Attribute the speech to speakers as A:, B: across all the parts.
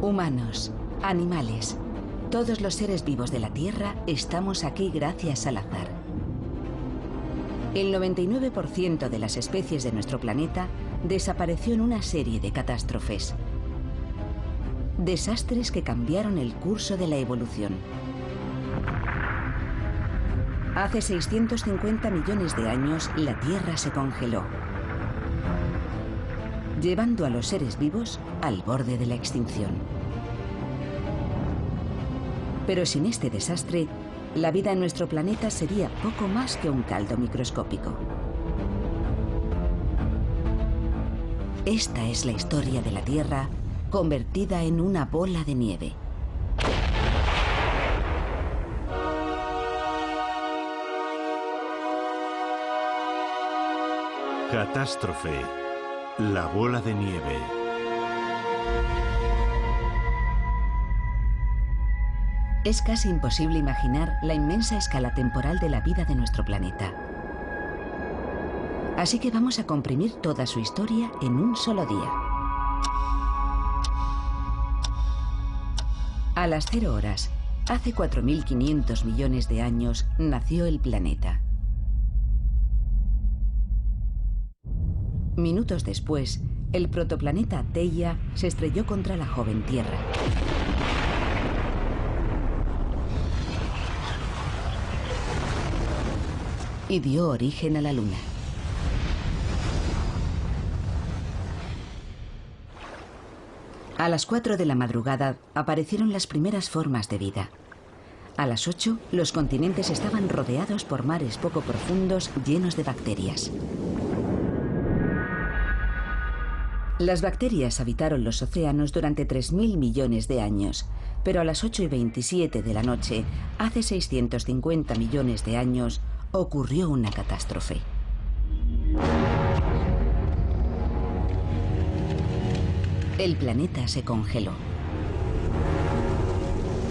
A: Humanos, animales, todos los seres vivos de la Tierra estamos aquí gracias al azar. El 99% de las especies de nuestro planeta desapareció en una serie de catástrofes. Desastres que cambiaron el curso de la evolución. Hace 650 millones de años, la Tierra se congeló, llevando a los seres vivos al borde de la extinción. Pero sin este desastre, la vida en nuestro planeta sería poco más que un caldo microscópico. Esta es la historia de la Tierra convertida en una bola de nieve.
B: Catástrofe. La bola de nieve.
A: Es casi imposible imaginar la inmensa escala temporal de la vida de nuestro planeta. Así que vamos a comprimir toda su historia en un solo día. A las 0 horas, hace 4.500 millones de años, nació el planeta. Minutos después, el protoplaneta Theia se estrelló contra la joven Tierra. Y dio origen a la Luna. A las 4 de la madrugada aparecieron las primeras formas de vida. A las 8, los continentes estaban rodeados por mares poco profundos llenos de bacterias. Las bacterias habitaron los océanos durante 3.000 millones de años, pero a las 8:27 de la noche, hace 650 millones de años, ocurrió una catástrofe. El planeta se congeló.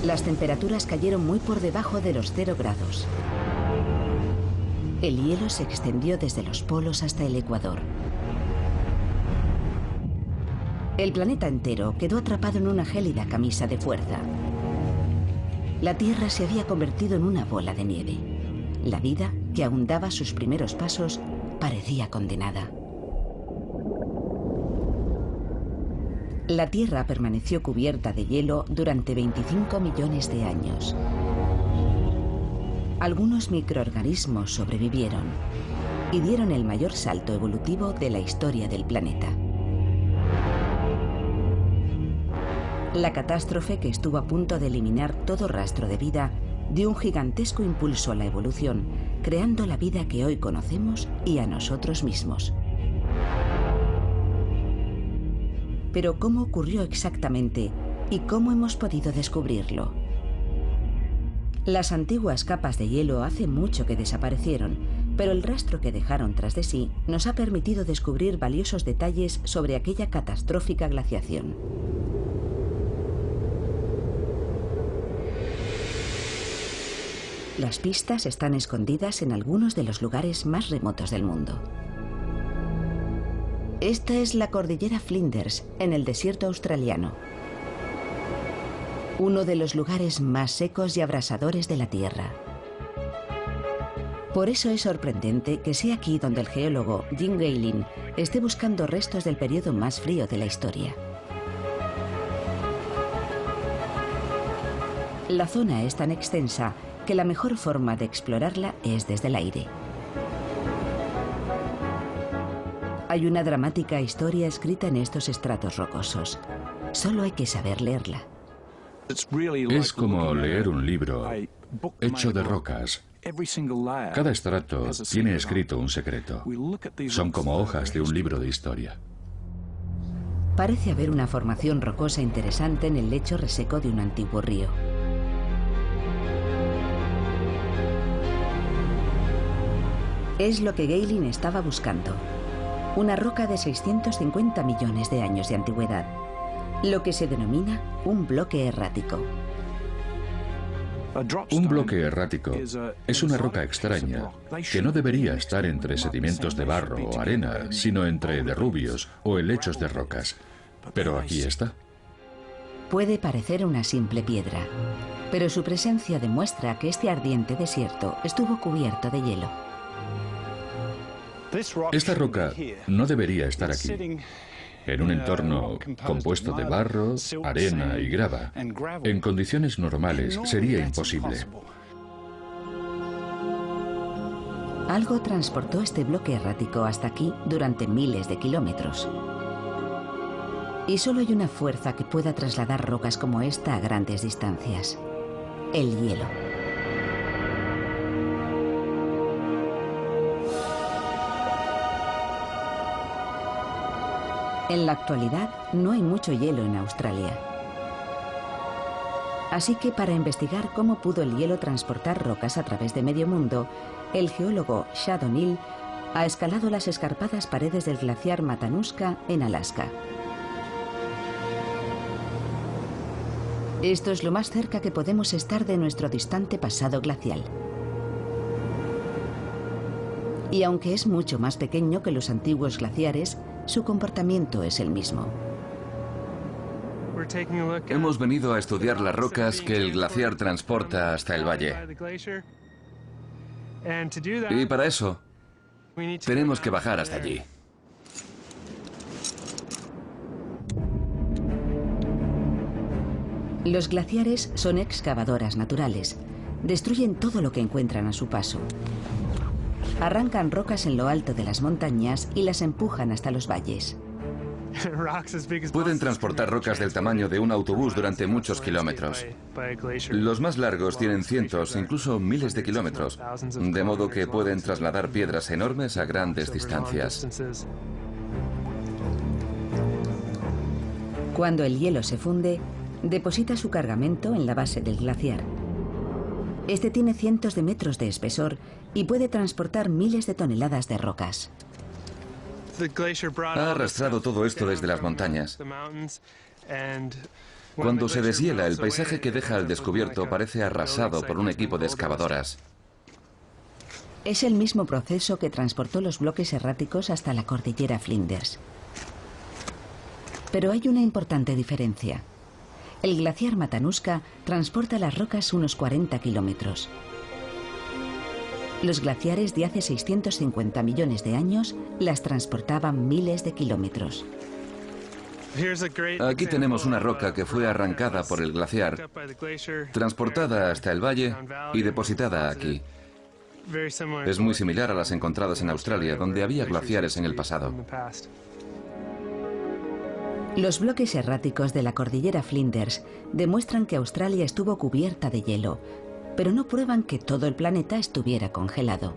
A: Las temperaturas cayeron muy por debajo de los 0 grados. El hielo se extendió desde los polos hasta el Ecuador. El planeta entero quedó atrapado en una gélida camisa de fuerza. La Tierra se había convertido en una bola de nieve. La vida, que aún daba sus primeros pasos, parecía condenada. La Tierra permaneció cubierta de hielo durante 25 millones de años. Algunos microorganismos sobrevivieron y dieron el mayor salto evolutivo de la historia del planeta. La catástrofe, que estuvo a punto de eliminar todo rastro de vida, dio un gigantesco impulso a la evolución, creando la vida que hoy conocemos y a nosotros mismos. Pero ¿cómo ocurrió exactamente y cómo hemos podido descubrirlo? Las antiguas capas de hielo hace mucho que desaparecieron, pero el rastro que dejaron tras de sí nos ha permitido descubrir valiosos detalles sobre aquella catastrófica glaciación. Las pistas están escondidas en algunos de los lugares más remotos del mundo. Esta es la cordillera Flinders, en el desierto australiano. Uno de los lugares más secos y abrasadores de la Tierra. Por eso es sorprendente que sea aquí donde el geólogo Jim Gaylin esté buscando restos del periodo más frío de la historia. La zona es tan extensa que la mejor forma de explorarla es desde el aire. Hay una dramática historia escrita en estos estratos rocosos. Solo hay que saber leerla.
C: Es como leer un libro hecho de rocas. Cada estrato tiene escrito un secreto. Son como hojas de un libro de historia.
A: Parece haber una formación rocosa interesante en el lecho reseco de un antiguo río. Es lo que Gaylin estaba buscando. Una roca de 650 millones de años de antigüedad, lo que se denomina un bloque errático.
C: Un bloque errático es una roca extraña que no debería estar entre sedimentos de barro o arena, sino entre derrubios o helechos de rocas. Pero aquí está.
A: Puede parecer una simple piedra, pero su presencia demuestra que este ardiente desierto estuvo cubierto de hielo.
C: Esta roca no debería estar aquí, en un entorno compuesto de barro, arena y grava. En condiciones normales sería imposible.
A: Algo transportó este bloque errático hasta aquí durante miles de kilómetros. Y solo hay una fuerza que pueda trasladar rocas como esta a grandes distancias: el hielo. En la actualidad no hay mucho hielo en Australia. Así que para investigar cómo pudo el hielo transportar rocas a través de medio mundo, el geólogo Shad O'Neill ha escalado las escarpadas paredes del glaciar Matanuska en Alaska. Esto es lo más cerca que podemos estar de nuestro distante pasado glacial. Y aunque es mucho más pequeño que los antiguos glaciares, su comportamiento es el mismo.
D: Hemos venido a estudiar las rocas que el glaciar transporta hasta el valle. Y para eso, tenemos que bajar hasta allí.
A: Los glaciares son excavadoras naturales. Destruyen todo lo que encuentran a su paso. Arrancan rocas en lo alto de las montañas y las empujan hasta los valles.
D: Pueden transportar rocas del tamaño de un autobús durante muchos kilómetros. Los más largos tienen cientos, incluso miles de kilómetros, de modo que pueden trasladar piedras enormes a grandes distancias.
A: Cuando el hielo se funde, deposita su cargamento en la base del glaciar. Este tiene cientos de metros de espesor y puede transportar miles de toneladas de rocas.
D: Ha arrastrado todo esto desde las montañas. Cuando se deshiela, el paisaje que deja al descubierto parece arrasado por un equipo de excavadoras.
A: Es el mismo proceso que transportó los bloques erráticos hasta la cordillera Flinders. Pero hay una importante diferencia. El glaciar Matanuska transporta las rocas unos 40 kilómetros. Los glaciares de hace 650 millones de años las transportaban miles de kilómetros.
D: Aquí tenemos una roca que fue arrancada por el glaciar, transportada hasta el valle y depositada aquí. Es muy similar a las encontradas en Australia, donde había glaciares en el pasado.
A: Los bloques erráticos de la cordillera Flinders demuestran que Australia estuvo cubierta de hielo, pero no prueban que todo el planeta estuviera congelado.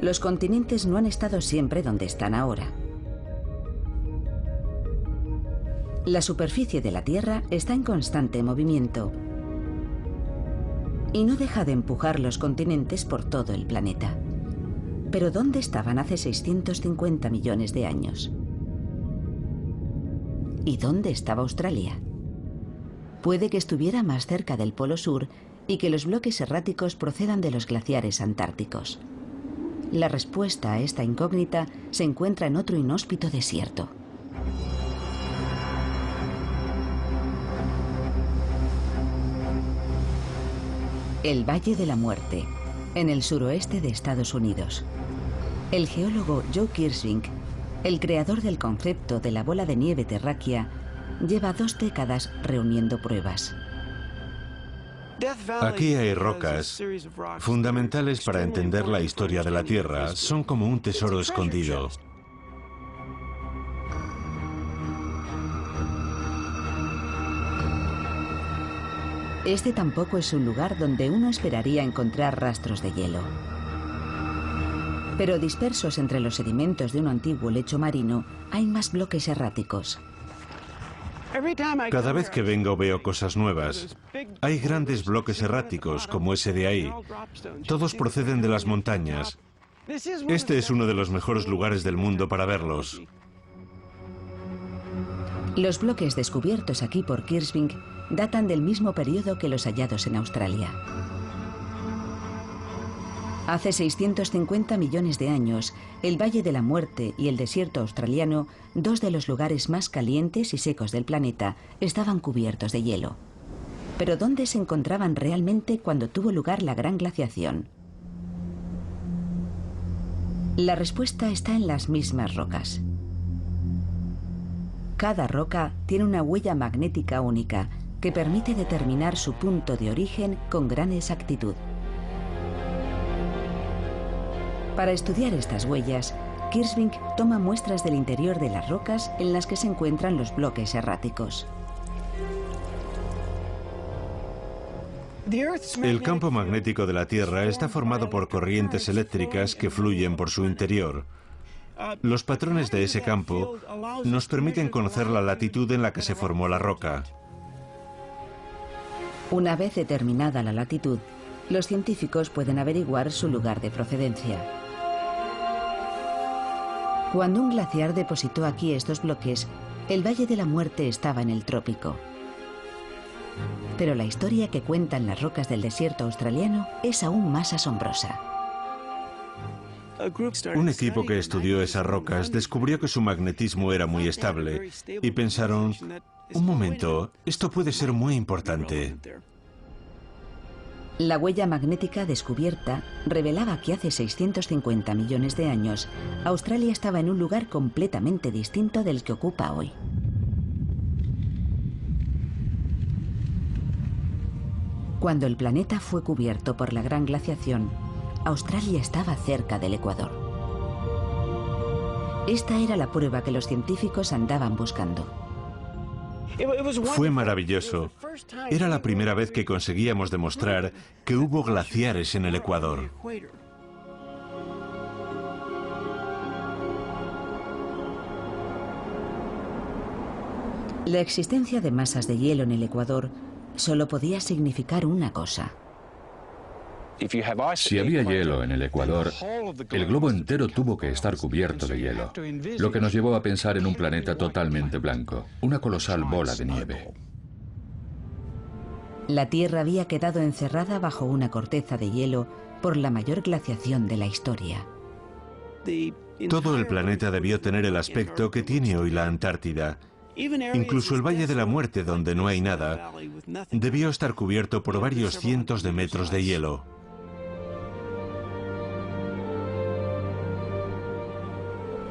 A: Los continentes no han estado siempre donde están ahora. La superficie de la Tierra está en constante movimiento y no deja de empujar los continentes por todo el planeta. Pero ¿dónde estaban hace 650 millones de años? ¿Y dónde estaba Australia? Puede que estuviera más cerca del Polo Sur y que los bloques erráticos procedan de los glaciares antárticos. La respuesta a esta incógnita se encuentra en otro inhóspito desierto. El Valle de la Muerte, en el suroeste de Estados Unidos. El geólogo Joe Kirsvink, el creador del concepto de la bola de nieve terráquea, lleva 2 décadas reuniendo pruebas.
B: Aquí hay rocas fundamentales para entender la historia de la Tierra. Son como un tesoro escondido.
A: Este tampoco es un lugar donde uno esperaría encontrar rastros de hielo. Pero dispersos entre los sedimentos de un antiguo lecho marino, hay más bloques erráticos.
B: Cada vez que vengo veo cosas nuevas. Hay grandes bloques erráticos, como ese de ahí. Todos proceden de las montañas. Este es uno de los mejores lugares del mundo para verlos.
A: Los bloques descubiertos aquí por Kirsvink datan del mismo periodo que los hallados en Australia. Hace 650 millones de años, el Valle de la Muerte y el desierto australiano, dos de los lugares más calientes y secos del planeta, estaban cubiertos de hielo. Pero ¿dónde se encontraban realmente cuando tuvo lugar la gran glaciación? La respuesta está en las mismas rocas. Cada roca tiene una huella magnética única que permite determinar su punto de origen con gran exactitud. Para estudiar estas huellas, Kirschvink toma muestras del interior de las rocas en las que se encuentran los bloques erráticos.
B: El campo magnético de la Tierra está formado por corrientes eléctricas que fluyen por su interior. Los patrones de ese campo nos permiten conocer la latitud en la que se formó la roca.
A: Una vez determinada la latitud, los científicos pueden averiguar su lugar de procedencia. Cuando un glaciar depositó aquí estos bloques, el Valle de la Muerte estaba en el trópico. Pero la historia que cuentan las rocas del desierto australiano es aún más asombrosa.
B: Un equipo que estudió esas rocas descubrió que su magnetismo era muy estable y pensaron, un momento, esto puede ser muy importante.
A: La huella magnética descubierta revelaba que hace 650 millones de años, Australia estaba en un lugar completamente distinto del que ocupa hoy. Cuando el planeta fue cubierto por la gran glaciación, Australia estaba cerca del Ecuador. Esta era la prueba que los científicos andaban buscando.
B: Fue maravilloso. Era la primera vez que conseguíamos demostrar que hubo glaciares en el Ecuador.
A: La existencia de masas de hielo en el Ecuador solo podía significar una cosa.
C: Si había hielo en el Ecuador, el globo entero tuvo que estar cubierto de hielo, lo que nos llevó a pensar en un planeta totalmente blanco, una colosal bola de nieve.
A: La Tierra había quedado encerrada bajo una corteza de hielo por la mayor glaciación de la historia.
B: Todo el planeta debió tener el aspecto que tiene hoy la Antártida. Incluso el Valle de la Muerte, donde no hay nada, debió estar cubierto por varios cientos de metros de hielo.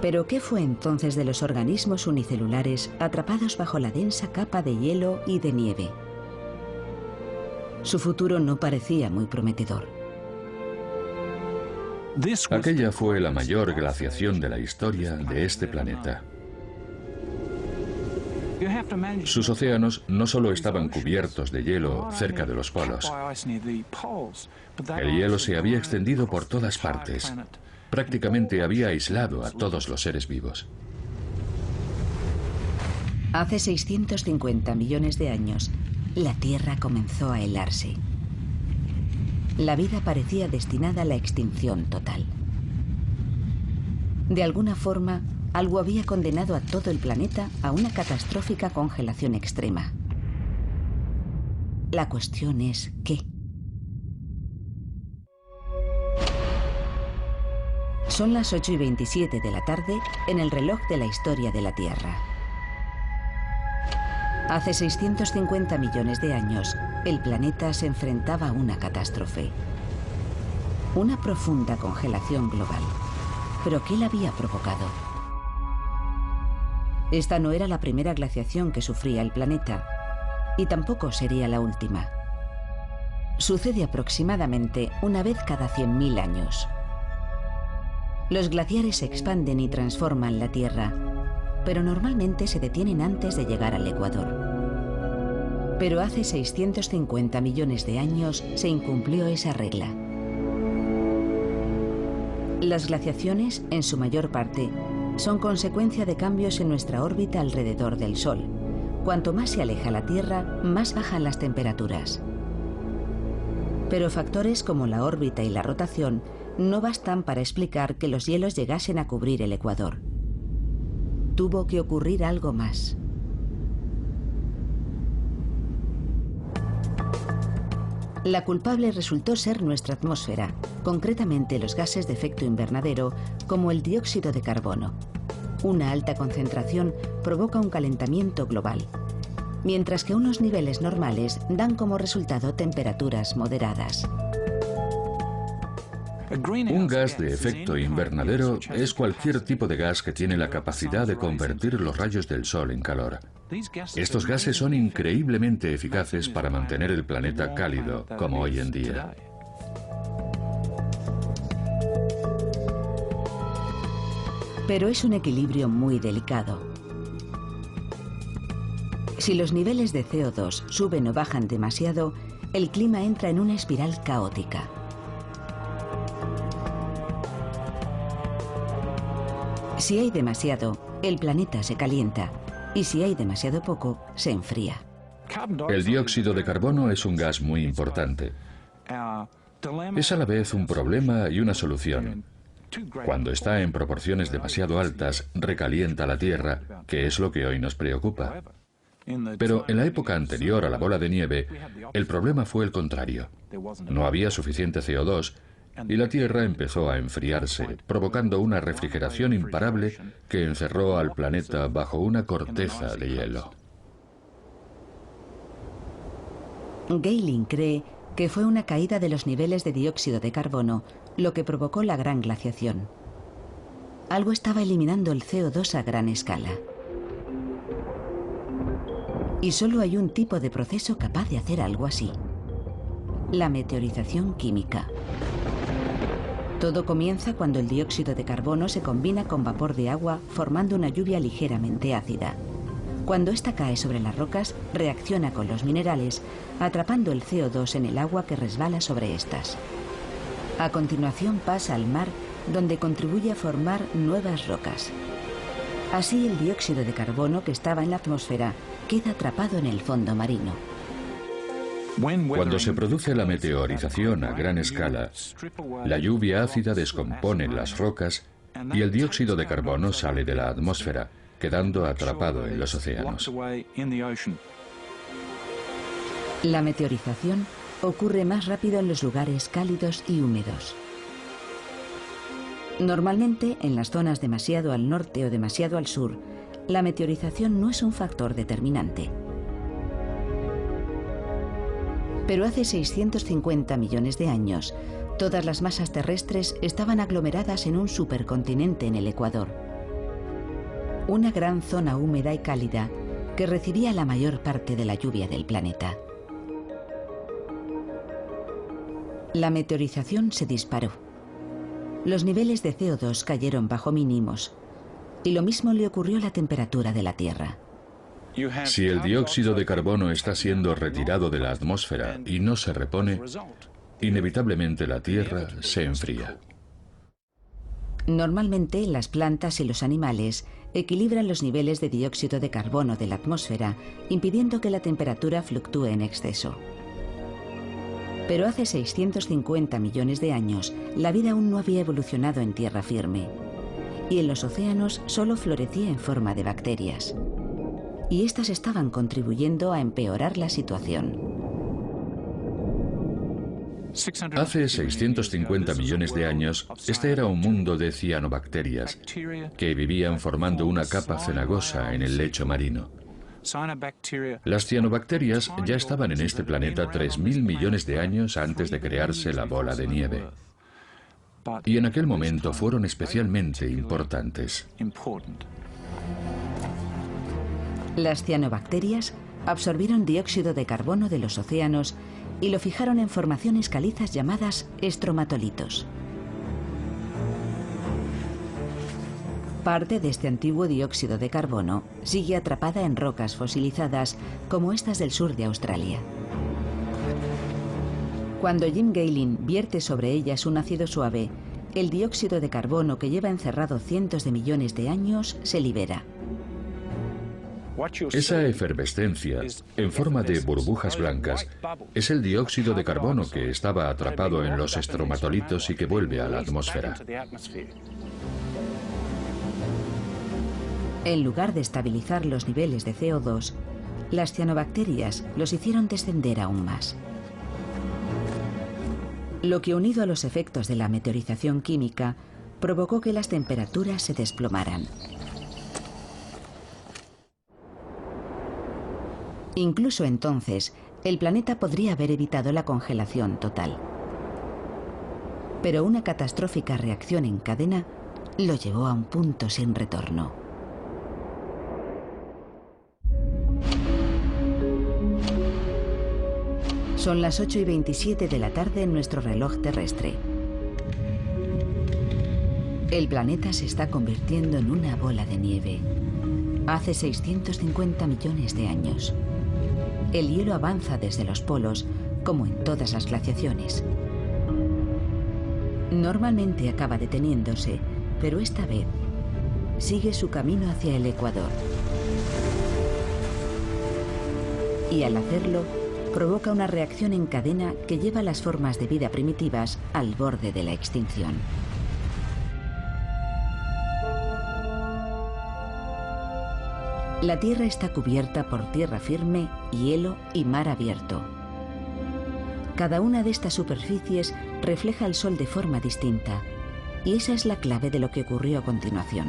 A: ¿Pero qué fue entonces de los organismos unicelulares atrapados bajo la densa capa de hielo y de nieve? Su futuro no parecía muy prometedor.
C: Aquella fue la mayor glaciación de la historia de este planeta. Sus océanos no solo estaban cubiertos de hielo cerca de los polos. El hielo se había extendido por todas partes. Prácticamente había aislado a todos los seres vivos.
A: Hace 650 millones de años, la Tierra comenzó a helarse. La vida parecía destinada a la extinción total. De alguna forma, algo había condenado a todo el planeta a una catastrófica congelación extrema. La cuestión es ¿qué? Son las 8:27 de la tarde en el reloj de la historia de la Tierra. Hace 650 millones de años, el planeta se enfrentaba a una catástrofe. Una profunda congelación global. ¿Pero qué la había provocado? Esta no era la primera glaciación que sufría el planeta, y tampoco sería la última. Sucede aproximadamente una vez cada 100.000 años. Los glaciares se expanden y transforman la Tierra, pero normalmente se detienen antes de llegar al Ecuador. Pero hace 650 millones de años se incumplió esa regla. Las glaciaciones, en su mayor parte, son consecuencia de cambios en nuestra órbita alrededor del Sol. Cuanto más se aleja la Tierra, más bajan las temperaturas. Pero factores como la órbita y la rotación no bastan para explicar que los hielos llegasen a cubrir el Ecuador. Tuvo que ocurrir algo más. La culpable resultó ser nuestra atmósfera, concretamente los gases de efecto invernadero como el dióxido de carbono. Una alta concentración provoca un calentamiento global, mientras que unos niveles normales dan como resultado temperaturas moderadas.
C: Un gas de efecto invernadero es cualquier tipo de gas que tiene la capacidad de convertir los rayos del sol en calor. Estos gases son increíblemente eficaces para mantener el planeta cálido, como hoy en día.
A: Pero es un equilibrio muy delicado. Si los niveles de CO2 suben o bajan demasiado, el clima entra en una espiral caótica. Si hay demasiado, el planeta se calienta, y si hay demasiado poco, se enfría.
C: El dióxido de carbono es un gas muy importante. Es a la vez un problema y una solución. Cuando está en proporciones demasiado altas, recalienta la Tierra, que es lo que hoy nos preocupa. Pero en la época anterior a la bola de nieve, el problema fue el contrario. No había suficiente CO2 y la Tierra empezó a enfriarse, provocando una refrigeración imparable que encerró al planeta bajo una corteza de hielo.
A: Gehling cree que fue una caída de los niveles de dióxido de carbono lo que provocó la gran glaciación. Algo estaba eliminando el CO2 a gran escala. Y solo hay un tipo de proceso capaz de hacer algo así: la meteorización química. Todo comienza cuando el dióxido de carbono se combina con vapor de agua formando una lluvia ligeramente ácida. Cuando esta cae sobre las rocas, reacciona con los minerales, atrapando el CO2 en el agua que resbala sobre estas. A continuación pasa al mar, donde contribuye a formar nuevas rocas. Así el dióxido de carbono que estaba en la atmósfera queda atrapado en el fondo marino.
C: Cuando se produce la meteorización a gran escala, la lluvia ácida descompone las rocas y el dióxido de carbono sale de la atmósfera, quedando atrapado en los océanos.
A: La meteorización ocurre más rápido en los lugares cálidos y húmedos. Normalmente, en las zonas demasiado al norte o demasiado al sur, la meteorización no es un factor determinante. Pero hace 650 millones de años, todas las masas terrestres estaban aglomeradas en un supercontinente en el Ecuador. Una gran zona húmeda y cálida que recibía la mayor parte de la lluvia del planeta. La meteorización se disparó. Los niveles de CO2 cayeron bajo mínimos, y lo mismo le ocurrió a la temperatura de la Tierra.
C: Si el dióxido de carbono está siendo retirado de la atmósfera y no se repone, inevitablemente la Tierra se enfría.
A: Normalmente, las plantas y los animales equilibran los niveles de dióxido de carbono de la atmósfera, impidiendo que la temperatura fluctúe en exceso. Pero hace 650 millones de años, la vida aún no había evolucionado en tierra firme, y en los océanos solo florecía en forma de bacterias. Y estas estaban contribuyendo a empeorar la situación.
C: Hace 650 millones de años, este era un mundo de cianobacterias que vivían formando una capa cenagosa en el lecho marino. Las cianobacterias ya estaban en este planeta 3.000 millones de años antes de crearse la bola de nieve. Y en aquel momento fueron especialmente importantes.
A: Las cianobacterias absorbieron dióxido de carbono de los océanos y lo fijaron en formaciones calizas llamadas estromatolitos. Parte de este antiguo dióxido de carbono sigue atrapada en rocas fosilizadas como estas del sur de Australia. Cuando Jim Gehling vierte sobre ellas un ácido suave, el dióxido de carbono que lleva encerrado cientos de millones de años se libera.
C: Esa efervescencia, en forma de burbujas blancas, es el dióxido de carbono que estaba atrapado en los estromatolitos y que vuelve a la atmósfera.
A: En lugar de estabilizar los niveles de CO2, las cianobacterias los hicieron descender aún más. lo que unido a los efectos de la meteorización química provocó que las temperaturas se desplomaran. Incluso entonces, el planeta podría haber evitado la congelación total. Pero una catastrófica reacción en cadena lo llevó a un punto sin retorno. Son las 8:27 de la tarde en nuestro reloj terrestre. El planeta se está convirtiendo en una bola de nieve. Hace 650 millones de años. El hielo avanza desde los polos, como en todas las glaciaciones. Normalmente acaba deteniéndose, pero esta vez sigue su camino hacia el ecuador. Y al hacerlo, provoca una reacción en cadena que lleva las formas de vida primitivas al borde de la extinción. La Tierra está cubierta por tierra firme, hielo y mar abierto. Cada una de estas superficies refleja el Sol de forma distinta, y esa es la clave de lo que ocurrió a continuación.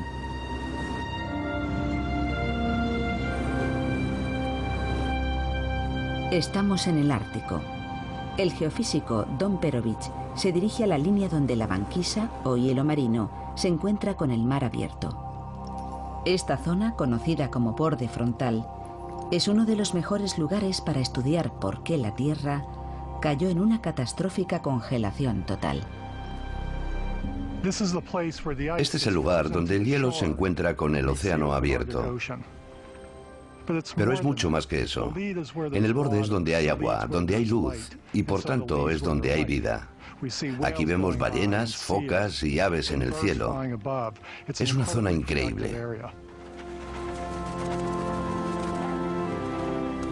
A: Estamos en el Ártico. El geofísico Don Perovich se dirige a la línea donde la banquisa, o hielo marino, se encuentra con el mar abierto. Esta zona, conocida como borde frontal, es uno de los mejores lugares para estudiar por qué la Tierra cayó en una catastrófica congelación total.
E: Este es el lugar donde el hielo se encuentra con el océano abierto. Pero es mucho más que eso. En el borde es donde hay agua, donde hay luz, y por tanto es donde hay vida. Aquí vemos ballenas, focas y aves en el cielo. Es una zona increíble.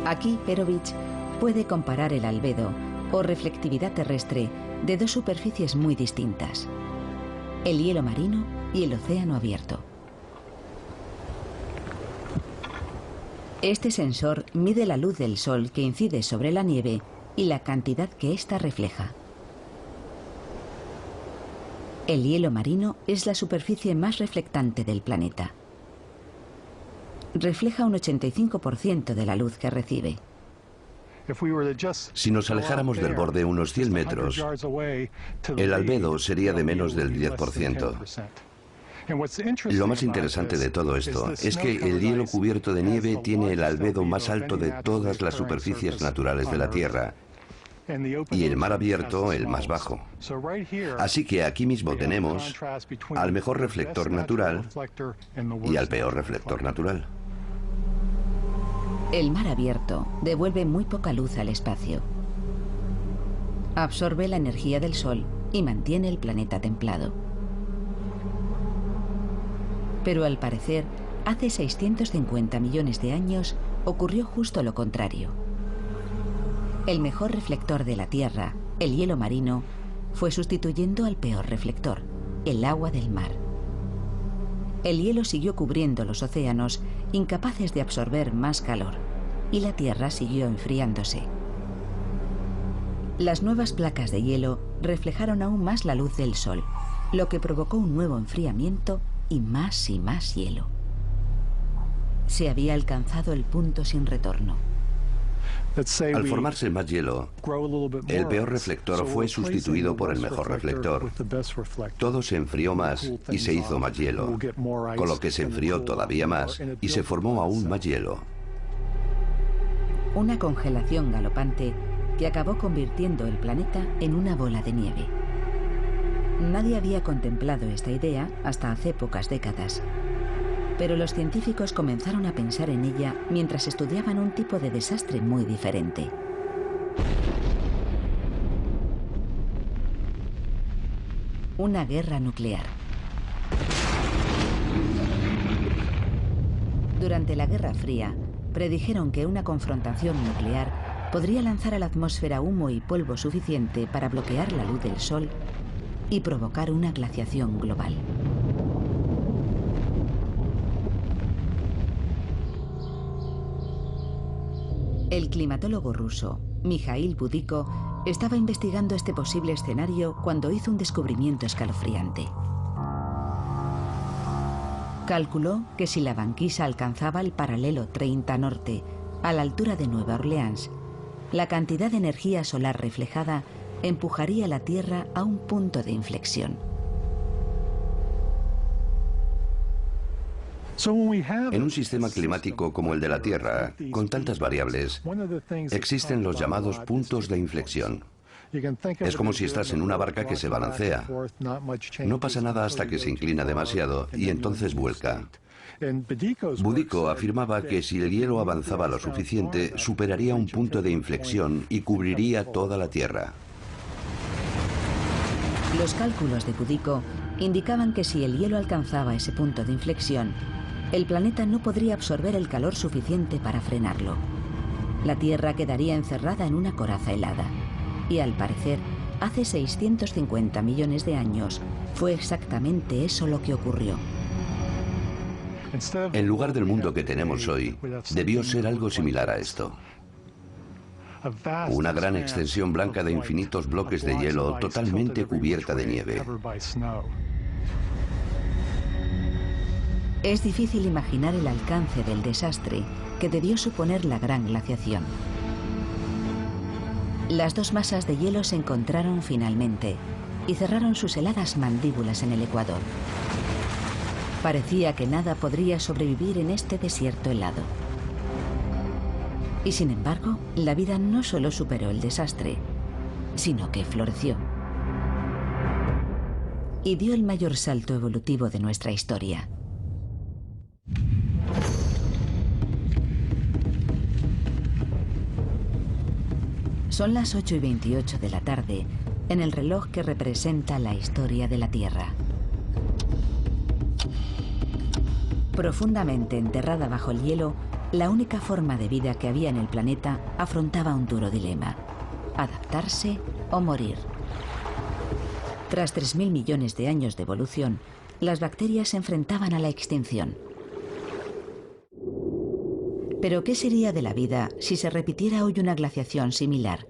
A: Aquí Perovich puede comparar el albedo, o reflectividad terrestre, de dos superficies muy distintas: el hielo marino y el océano abierto. Este sensor mide la luz del Sol que incide sobre la nieve y la cantidad que ésta refleja. El hielo marino es la superficie más reflectante del planeta. Refleja un 85% de la luz que recibe.
E: Si nos alejáramos del borde unos 100 metros, el albedo sería de menos del 10%. Lo más interesante de todo esto es que el hielo cubierto de nieve tiene el albedo más alto de todas las superficies naturales de la Tierra, y el mar abierto el más bajo. Así que aquí mismo tenemos al mejor reflector natural y al peor reflector natural.
A: El mar abierto devuelve muy poca luz al espacio. Absorbe la energía del Sol y mantiene el planeta templado. Pero al parecer, hace 650 millones de años ocurrió justo lo contrario. El mejor reflector de la Tierra, el hielo marino, fue sustituyendo al peor reflector, el agua del mar. El hielo siguió cubriendo los océanos, incapaces de absorber más calor, y la Tierra siguió enfriándose. Las nuevas placas de hielo reflejaron aún más la luz del Sol, lo que provocó un nuevo enfriamiento y más hielo. Se había alcanzado el punto sin retorno.
E: Al formarse más hielo, el peor reflector fue sustituido por el mejor reflector. Todo se enfrió más y se hizo más hielo, con lo que se enfrió todavía más y se formó aún más hielo.
A: Una congelación galopante que acabó convirtiendo el planeta en una bola de nieve. Nadie había contemplado esta idea hasta hace pocas décadas. Pero los científicos comenzaron a pensar en ella mientras estudiaban un tipo de desastre muy diferente. Una guerra nuclear. Durante la Guerra Fría, predijeron que una confrontación nuclear podría lanzar a la atmósfera humo y polvo suficiente para bloquear la luz del Sol y provocar una glaciación global. El climatólogo ruso Mikhail Budiko estaba investigando este posible escenario cuando hizo un descubrimiento escalofriante. Calculó que si la banquisa alcanzaba el paralelo 30 norte, a la altura de Nueva Orleans, la cantidad de energía solar reflejada empujaría la Tierra a un punto de inflexión.
E: En un sistema climático como el de la Tierra, con tantas variables, existen los llamados puntos de inflexión. Es como si estás en una barca que se balancea. No pasa nada hasta que se inclina demasiado y entonces vuelca. Budiko afirmaba que si el hielo avanzaba lo suficiente, superaría un punto de inflexión y cubriría toda la Tierra.
A: Los cálculos de Budiko indicaban que si el hielo alcanzaba ese punto de inflexión, el planeta no podría absorber el calor suficiente para frenarlo. La Tierra quedaría encerrada en una coraza helada. Y al parecer, hace 650 millones de años, fue exactamente eso lo que ocurrió.
E: En lugar del mundo que tenemos hoy, debió ser algo similar a esto. Una gran extensión blanca de infinitos bloques de hielo totalmente cubierta de nieve.
A: Es difícil imaginar el alcance del desastre que debió suponer la gran glaciación. Las dos masas de hielo se encontraron finalmente y cerraron sus heladas mandíbulas en el Ecuador. Parecía que nada podría sobrevivir en este desierto helado. Y sin embargo, la vida no solo superó el desastre, sino que floreció. Y dio el mayor salto evolutivo de nuestra historia. Son las 8:28 de la tarde, en el reloj que representa la historia de la Tierra. Profundamente enterrada bajo el hielo, la única forma de vida que había en el planeta afrontaba un duro dilema: adaptarse o morir. Tras 3.000 millones de años de evolución, las bacterias se enfrentaban a la extinción. Pero ¿qué sería de la vida si se repitiera hoy una glaciación similar?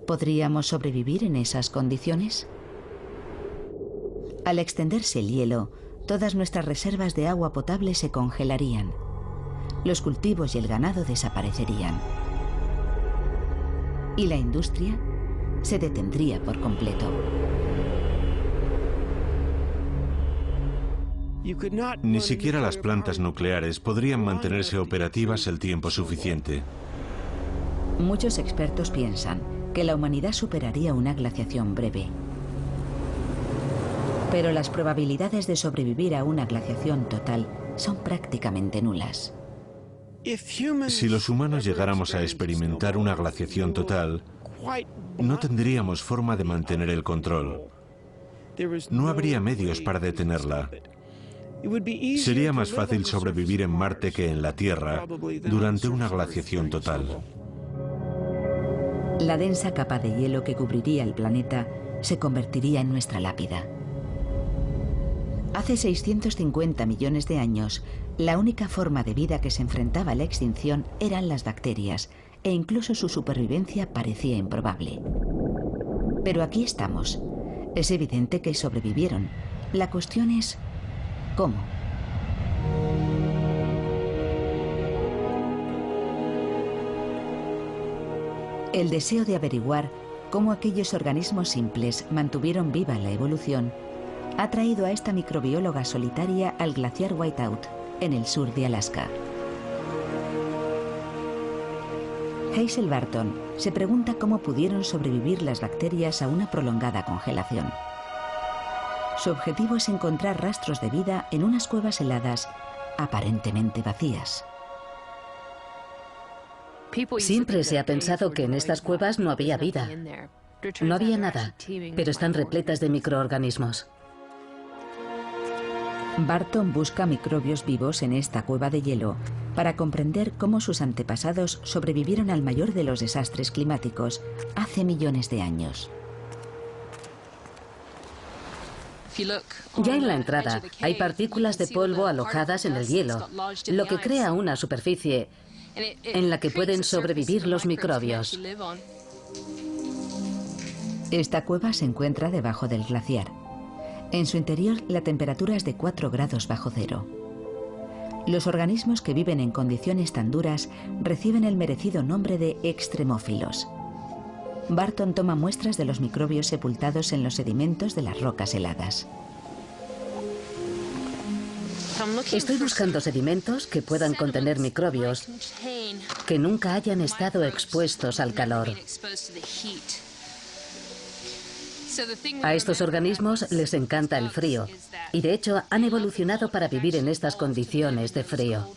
A: ¿Podríamos sobrevivir en esas condiciones? Al extenderse el hielo, todas nuestras reservas de agua potable se congelarían. Los cultivos y el ganado desaparecerían. Y la industria se detendría por completo.
B: Ni siquiera las plantas nucleares podrían mantenerse operativas el tiempo suficiente.
A: Muchos expertos piensan que la humanidad superaría una glaciación breve. Pero las probabilidades de sobrevivir a una glaciación total son prácticamente nulas.
B: Si los humanos llegáramos a experimentar una glaciación total, no tendríamos forma de mantener el control. No habría medios para detenerla. Sería más fácil sobrevivir en Marte que en la Tierra durante una glaciación total.
A: La densa capa de hielo que cubriría el planeta se convertiría en nuestra lápida. Hace 650 millones de años, la única forma de vida que se enfrentaba a la extinción eran las bacterias, e incluso su supervivencia parecía improbable. Pero aquí estamos. Es evidente que sobrevivieron. La cuestión es, ¿cómo? El deseo de averiguar cómo aquellos organismos simples mantuvieron viva la evolución ha traído a esta microbióloga solitaria al glaciar Whiteout, en el sur de Alaska. Hazel Barton se pregunta cómo pudieron sobrevivir las bacterias a una prolongada congelación. Su objetivo es encontrar rastros de vida en unas cuevas heladas aparentemente vacías.
F: Siempre se ha pensado que en estas cuevas no había vida. No había nada, pero están repletas de microorganismos.
A: Barton busca microbios vivos en esta cueva de hielo para comprender cómo sus antepasados sobrevivieron al mayor de los desastres climáticos hace millones de años.
F: Ya en la entrada hay partículas de polvo alojadas en el hielo, lo que crea una superficie en la que pueden sobrevivir los microbios.
A: Esta cueva se encuentra debajo del glaciar. En su interior la temperatura es de 4 grados bajo cero. Los organismos que viven en condiciones tan duras reciben el merecido nombre de extremófilos. Barton toma muestras de los microbios sepultados en los sedimentos de las rocas heladas.
F: Estoy buscando sedimentos que puedan contener microbios que nunca hayan estado expuestos al calor. A estos organismos les encanta el frío y de hecho han evolucionado para vivir en estas condiciones de frío.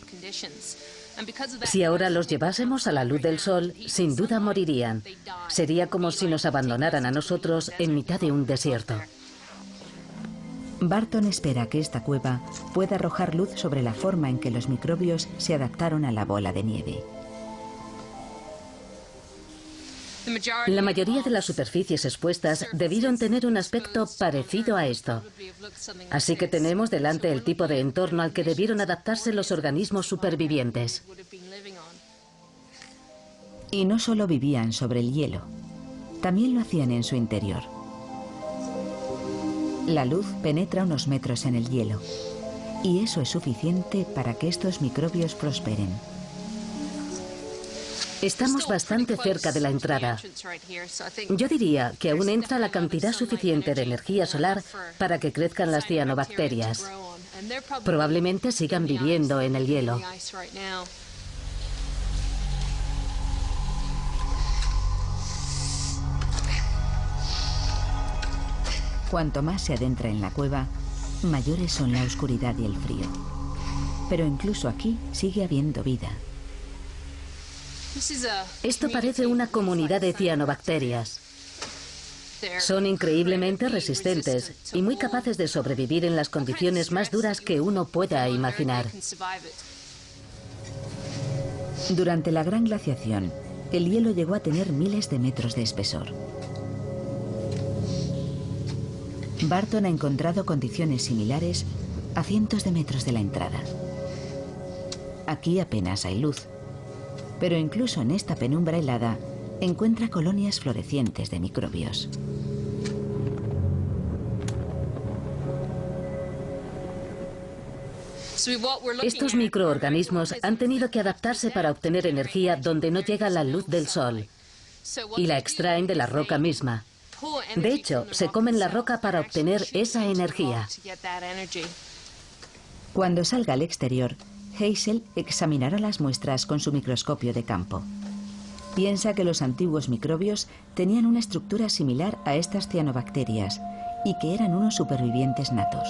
F: Si ahora los llevásemos a la luz del sol, sin duda morirían. Sería como si nos abandonaran a nosotros en mitad de un desierto.
A: Barton espera que esta cueva pueda arrojar luz sobre la forma en que los microbios se adaptaron a la bola de nieve.
F: La mayoría de las superficies expuestas debieron tener un aspecto parecido a esto. Así que tenemos delante el tipo de entorno al que debieron adaptarse los organismos supervivientes.
A: Y no solo vivían sobre el hielo, también lo hacían en su interior. La luz penetra unos metros en el hielo, y eso es suficiente para que estos microbios prosperen.
F: Estamos bastante cerca de la entrada. Yo diría que aún entra la cantidad suficiente de energía solar para que crezcan las cianobacterias. Probablemente sigan viviendo en el hielo.
A: Cuanto más se adentra en la cueva, mayores son la oscuridad y el frío. Pero incluso aquí sigue habiendo vida.
F: Esto parece una comunidad de cianobacterias. Son increíblemente resistentes y muy capaces de sobrevivir en las condiciones más duras que uno pueda imaginar.
A: Durante la gran glaciación, el hielo llegó a tener miles de metros de espesor. Barton ha encontrado condiciones similares a cientos de metros de la entrada. Aquí apenas hay luz, pero incluso en esta penumbra helada encuentra colonias florecientes de microbios.
F: Estos microorganismos han tenido que adaptarse para obtener energía donde no llega la luz del sol y la extraen de la roca misma. De hecho, se comen la roca para obtener esa energía.
A: Cuando salga al exterior, Hazel examinará las muestras con su microscopio de campo. Piensa que los antiguos microbios tenían una estructura similar a estas cianobacterias y que eran unos supervivientes natos.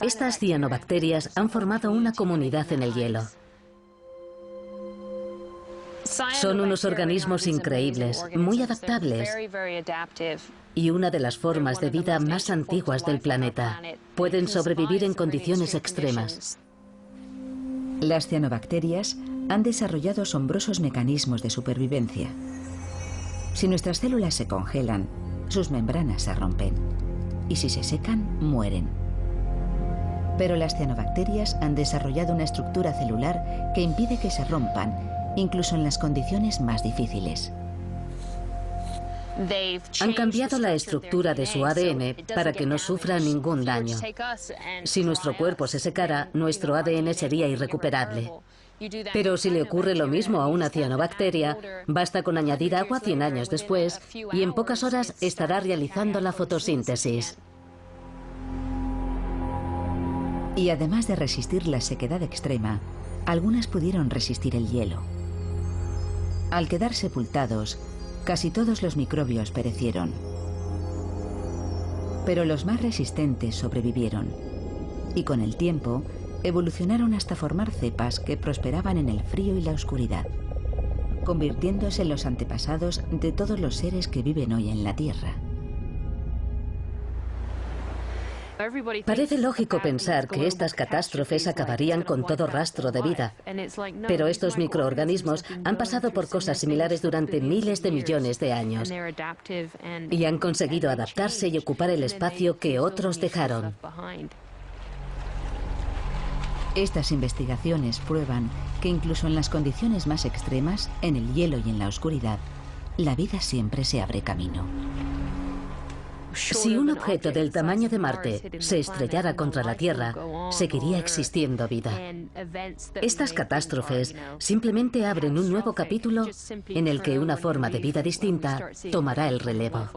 F: Estas cianobacterias han formado una comunidad en el hielo. Son unos organismos increíbles, muy adaptables y una de las formas de vida más antiguas del planeta. Pueden sobrevivir en condiciones extremas.
A: Las cianobacterias han desarrollado asombrosos mecanismos de supervivencia. Si nuestras células se congelan, sus membranas se rompen. Y si se secan, mueren. Pero las cianobacterias han desarrollado una estructura celular que impide que se rompan, incluso en las condiciones más difíciles.
F: Han cambiado la estructura de su ADN para que no sufra ningún daño. Si nuestro cuerpo se secara, nuestro ADN sería irrecuperable. Pero si le ocurre lo mismo a una cianobacteria, basta con añadir agua 100 años después y en pocas horas estará realizando la fotosíntesis.
A: Y además de resistir la sequedad extrema, algunas pudieron resistir el hielo. Al quedar sepultados, casi todos los microbios perecieron. Pero los más resistentes sobrevivieron y con el tiempo evolucionaron hasta formar cepas que prosperaban en el frío y la oscuridad, convirtiéndose en los antepasados de todos los seres que viven hoy en la Tierra.
F: Parece lógico pensar que estas catástrofes acabarían con todo rastro de vida, pero estos microorganismos han pasado por cosas similares durante miles de millones de años y han conseguido adaptarse y ocupar el espacio que otros dejaron.
A: Estas investigaciones prueban que incluso en las condiciones más extremas, en el hielo y en la oscuridad, la vida siempre se abre camino.
F: Si un objeto del tamaño de Marte se estrellara contra la Tierra, seguiría existiendo vida. Estas catástrofes simplemente abren un nuevo capítulo en el que una forma de vida distinta tomará el relevo.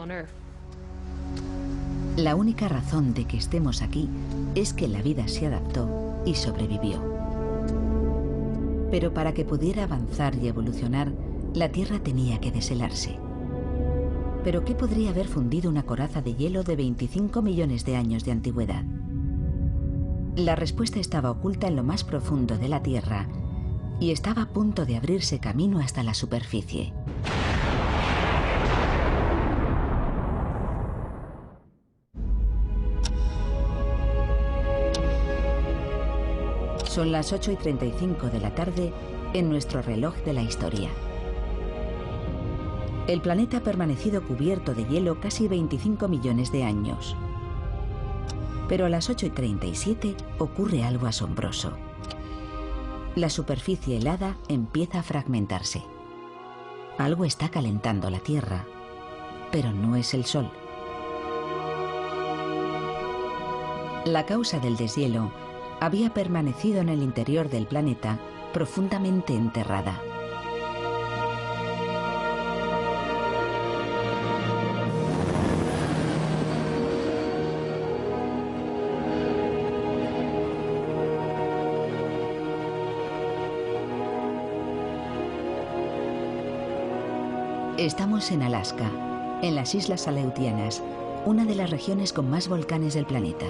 A: La única razón de que estemos aquí es que la vida se adaptó y sobrevivió. Pero para que pudiera avanzar y evolucionar, la Tierra tenía que deshelarse. ¿Pero qué podría haber fundido una coraza de hielo de 25 millones de años de antigüedad? La respuesta estaba oculta en lo más profundo de la Tierra y estaba a punto de abrirse camino hasta la superficie. Son las 8:35 de la tarde en nuestro reloj de la historia. El planeta ha permanecido cubierto de hielo casi 25 millones de años. Pero a las 8:37 ocurre algo asombroso. La superficie helada empieza a fragmentarse. Algo está calentando la Tierra, pero no es el Sol. La causa del deshielo había permanecido en el interior del planeta, profundamente enterrada. Estamos en Alaska, en las Islas Aleutianas, una de las regiones con más volcanes del planeta.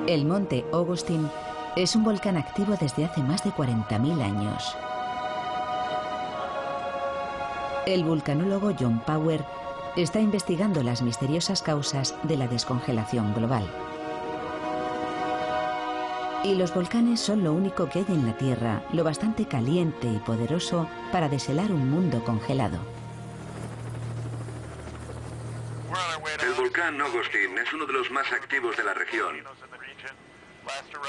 A: El monte Augustine es un volcán activo desde hace más de 40.000 años. El vulcanólogo John Power está investigando las misteriosas causas de la descongelación global. Y los volcanes son lo único que hay en la Tierra, lo bastante caliente y poderoso para deshelar un mundo congelado.
G: El volcán Augustine es uno de los más activos de la región.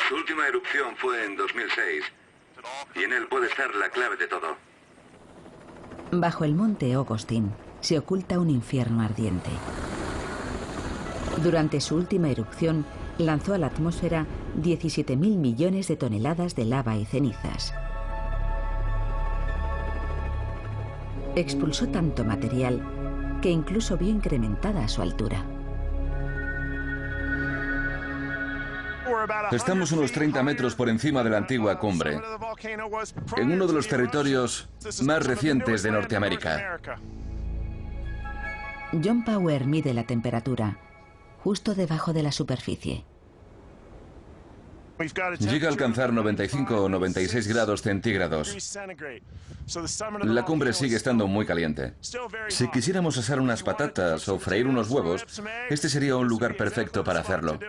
G: Su última erupción fue en 2006 y en él puede estar la clave de todo.
A: Bajo el monte Augustine se oculta un infierno ardiente. Durante su última erupción, lanzó a la atmósfera 17.000 millones de toneladas de lava y cenizas. Expulsó tanto material que incluso vio incrementada su altura.
D: Estamos unos 30 metros por encima de la antigua cumbre, en uno de los territorios más recientes de Norteamérica.
A: John Power mide la temperatura, justo debajo de la superficie.
D: Llega a alcanzar 95 o 96 grados centígrados. La cumbre sigue estando muy caliente. Si quisiéramos asar unas patatas o freír unos huevos, este sería un lugar perfecto para hacerlo.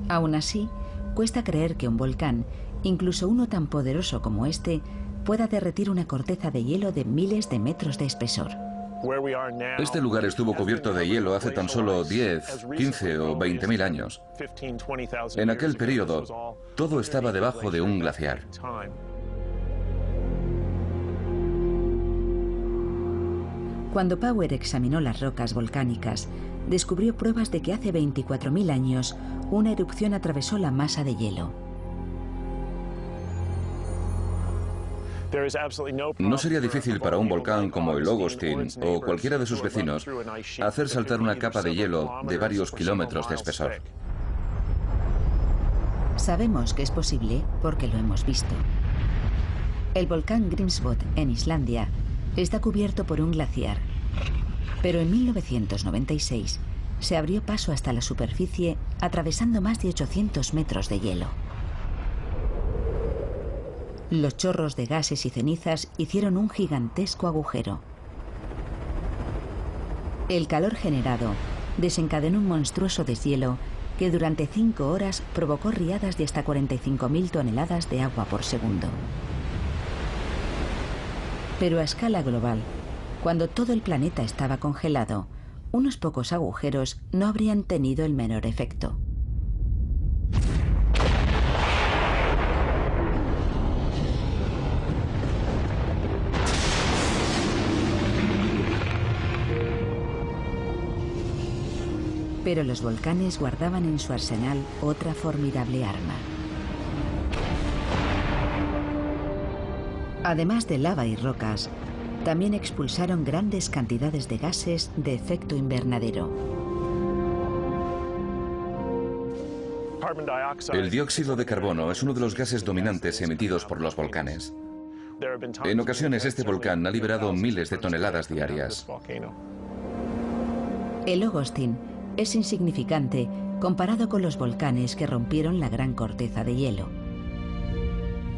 A: Aún así, cuesta creer que un volcán, incluso uno tan poderoso como este, pueda derretir una corteza de hielo de miles de metros de espesor.
D: Este lugar estuvo cubierto de hielo hace tan solo 10, 15 o 20.000 años. En aquel periodo, todo estaba debajo de un glaciar.
A: Cuando Power examinó las rocas volcánicas, descubrió pruebas de que hace 24.000 años una erupción atravesó la masa de hielo.
D: No sería difícil para un volcán como el Augustine o cualquiera de sus vecinos hacer saltar una capa de hielo de varios kilómetros de espesor.
A: Sabemos que es posible porque lo hemos visto. El volcán Grímsvötn en Islandia está cubierto por un glaciar, pero en 1996 se abrió paso hasta la superficie atravesando más de 800 metros de hielo. Los chorros de gases y cenizas hicieron un gigantesco agujero. El calor generado desencadenó un monstruoso deshielo que durante 5 horas provocó riadas de hasta 45.000 toneladas de agua por segundo. Pero a escala global, cuando todo el planeta estaba congelado, unos pocos agujeros no habrían tenido el menor efecto. Pero los volcanes guardaban en su arsenal otra formidable arma. Además de lava y rocas, también expulsaron grandes cantidades de gases de efecto invernadero.
D: El dióxido de carbono es uno de los gases dominantes emitidos por los volcanes. En ocasiones este volcán ha liberado miles de toneladas diarias.
A: El Augustin es insignificante comparado con los volcanes que rompieron la gran corteza de hielo.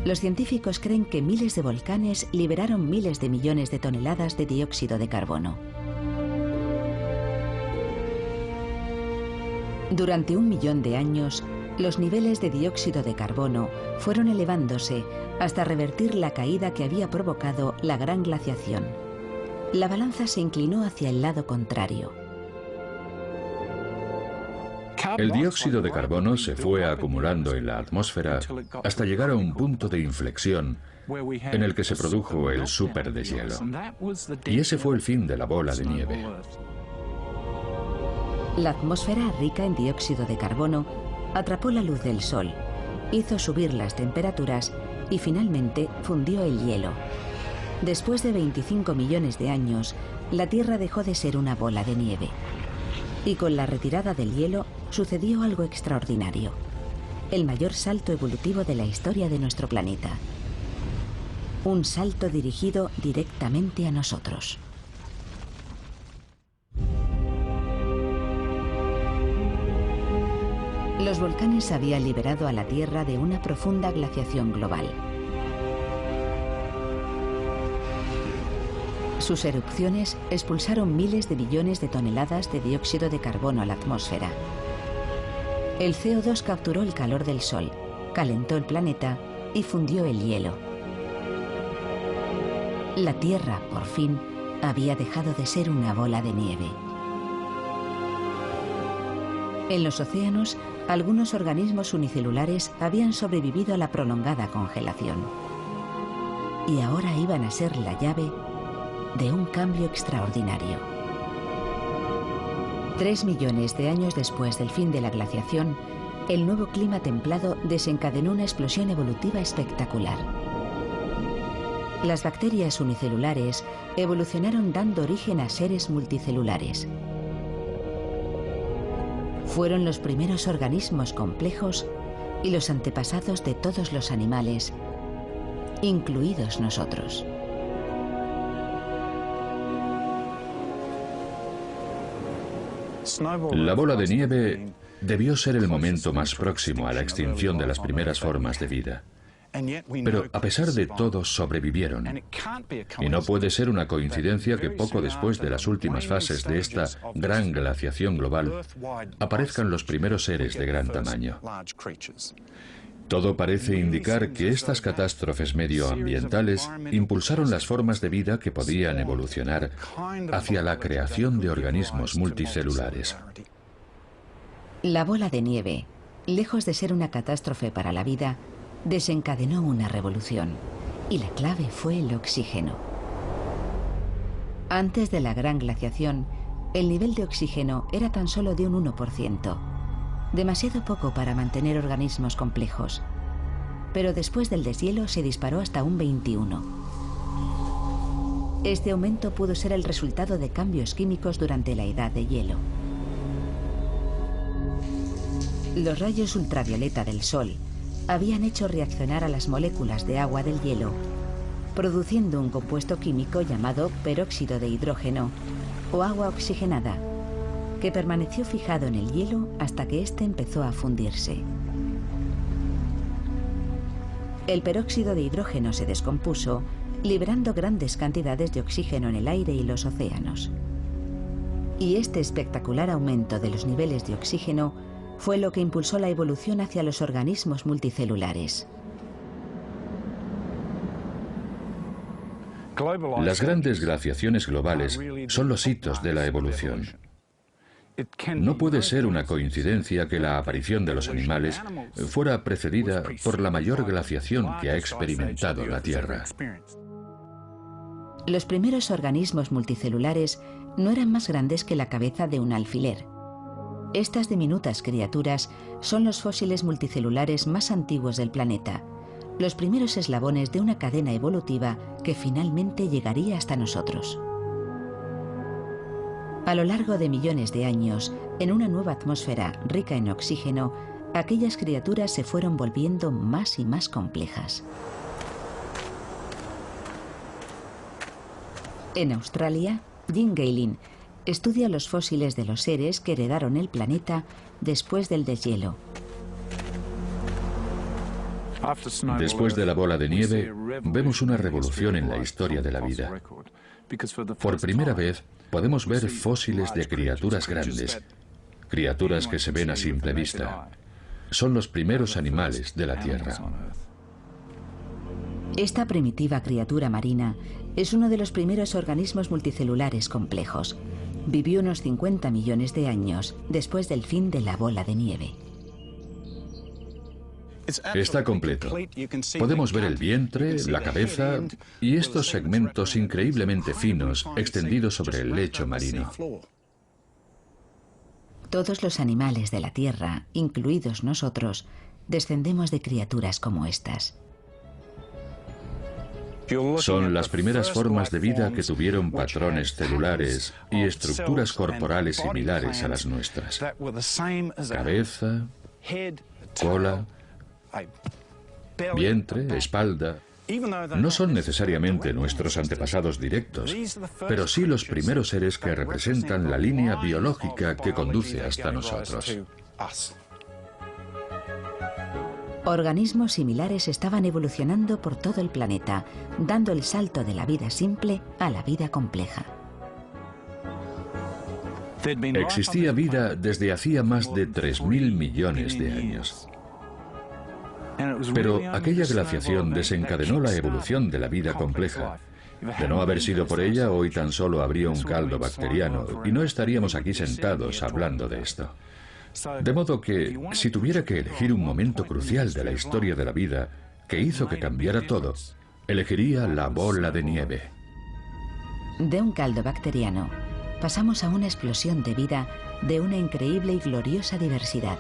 A: Los científicos creen que miles de volcanes liberaron miles de millones de toneladas de dióxido de carbono. Durante 1 millón de años, los niveles de dióxido de carbono fueron elevándose hasta revertir la caída que había provocado la gran glaciación. La balanza se inclinó hacia el lado contrario.
C: El dióxido de carbono se fue acumulando en la atmósfera hasta llegar a un punto de inflexión en el que se produjo el superdeshielo. Y ese fue el fin de la bola de nieve.
A: La atmósfera rica en dióxido de carbono atrapó la luz del sol, hizo subir las temperaturas y finalmente fundió el hielo. Después de 25 millones de años, la Tierra dejó de ser una bola de nieve. Y con la retirada del hielo sucedió algo extraordinario. El mayor salto evolutivo de la historia de nuestro planeta. Un salto dirigido directamente a nosotros. Los volcanes habían liberado a la Tierra de una profunda glaciación global. Sus erupciones expulsaron miles de billones de toneladas de dióxido de carbono a la atmósfera. El CO2 capturó el calor del Sol, calentó el planeta y fundió el hielo. La Tierra, por fin, había dejado de ser una bola de nieve. En los océanos, algunos organismos unicelulares habían sobrevivido a la prolongada congelación. Y ahora iban a ser la llave de un cambio extraordinario. 3 millones de años después del fin de la glaciación, el nuevo clima templado desencadenó una explosión evolutiva espectacular. Las bacterias unicelulares evolucionaron dando origen a seres multicelulares. Fueron los primeros organismos complejos y los antepasados de todos los animales, incluidos nosotros.
C: La bola de nieve debió ser el momento más próximo a la extinción de las primeras formas de vida. Pero a pesar de todo sobrevivieron. Y no puede ser una coincidencia que poco después de las últimas fases de esta gran glaciación global aparezcan los primeros seres de gran tamaño. Todo parece indicar que estas catástrofes medioambientales impulsaron las formas de vida que podían evolucionar hacia la creación de organismos multicelulares.
A: La bola de nieve, lejos de ser una catástrofe para la vida, desencadenó una revolución, y la clave fue el oxígeno. Antes de la gran glaciación, el nivel de oxígeno era tan solo de un 1%, demasiado poco para mantener organismos complejos. Pero después del deshielo se disparó hasta un 21%. Este aumento pudo ser el resultado de cambios químicos durante la edad de hielo. Los rayos ultravioleta del Sol habían hecho reaccionar a las moléculas de agua del hielo, produciendo un compuesto químico llamado peróxido de hidrógeno o agua oxigenada, que permaneció fijado en el hielo hasta que éste empezó a fundirse. El peróxido de hidrógeno se descompuso, liberando grandes cantidades de oxígeno en el aire y los océanos. Y este espectacular aumento de los niveles de oxígeno fue lo que impulsó la evolución hacia los organismos multicelulares.
C: Las grandes glaciaciones globales son los hitos de la evolución. No puede ser una coincidencia que la aparición de los animales fuera precedida por la mayor glaciación que ha experimentado la Tierra.
A: Los primeros organismos multicelulares no eran más grandes que la cabeza de un alfiler. Estas diminutas criaturas son los fósiles multicelulares más antiguos del planeta, los primeros eslabones de una cadena evolutiva que finalmente llegaría hasta nosotros. A lo largo de millones de años, en una nueva atmósfera rica en oxígeno, aquellas criaturas se fueron volviendo más y más complejas. En Australia, Jim Gaylin estudia los fósiles de los seres que heredaron el planeta después del deshielo.
C: Después de la bola de nieve, vemos una revolución en la historia de la vida. Por primera vez, podemos ver fósiles de criaturas grandes, criaturas que se ven a simple vista. Son los primeros animales de la Tierra.
A: Esta primitiva criatura marina es uno de los primeros organismos multicelulares complejos. Vivió unos 50 millones de años después del fin de la bola de nieve.
C: Está completo. Podemos ver el vientre, la cabeza y estos segmentos increíblemente finos extendidos sobre el lecho marino.
A: Todos los animales de la Tierra, incluidos nosotros, descendemos de criaturas como estas.
C: Son las primeras formas de vida que tuvieron patrones celulares y estructuras corporales similares a las nuestras. Cabeza, cola, vientre, espalda. No son necesariamente nuestros antepasados directos, pero sí los primeros seres que representan la línea biológica que conduce hasta nosotros.
A: Organismos similares estaban evolucionando por todo el planeta, dando el salto de la vida simple a la vida compleja.
C: Existía vida desde hacía más de 3.000 millones de años. Pero aquella glaciación desencadenó la evolución de la vida compleja. De no haber sido por ella, hoy tan solo habría un caldo bacteriano y no estaríamos aquí sentados hablando de esto. De modo que, si tuviera que elegir un momento crucial de la historia de la vida que hizo que cambiara todo, elegiría la bola de nieve.
A: De un caldo bacteriano, pasamos a una explosión de vida de una increíble y gloriosa diversidad.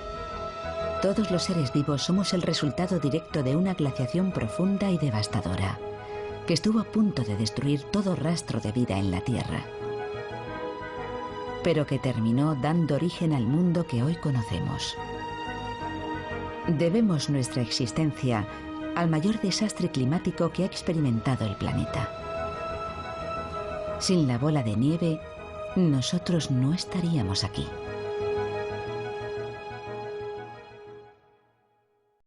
A: Todos los seres vivos somos el resultado directo de una glaciación profunda y devastadora, que estuvo a punto de destruir todo rastro de vida en la Tierra, pero que terminó dando origen al mundo que hoy conocemos. Debemos nuestra existencia al mayor desastre climático que ha experimentado el planeta. Sin la bola de nieve, nosotros no estaríamos aquí.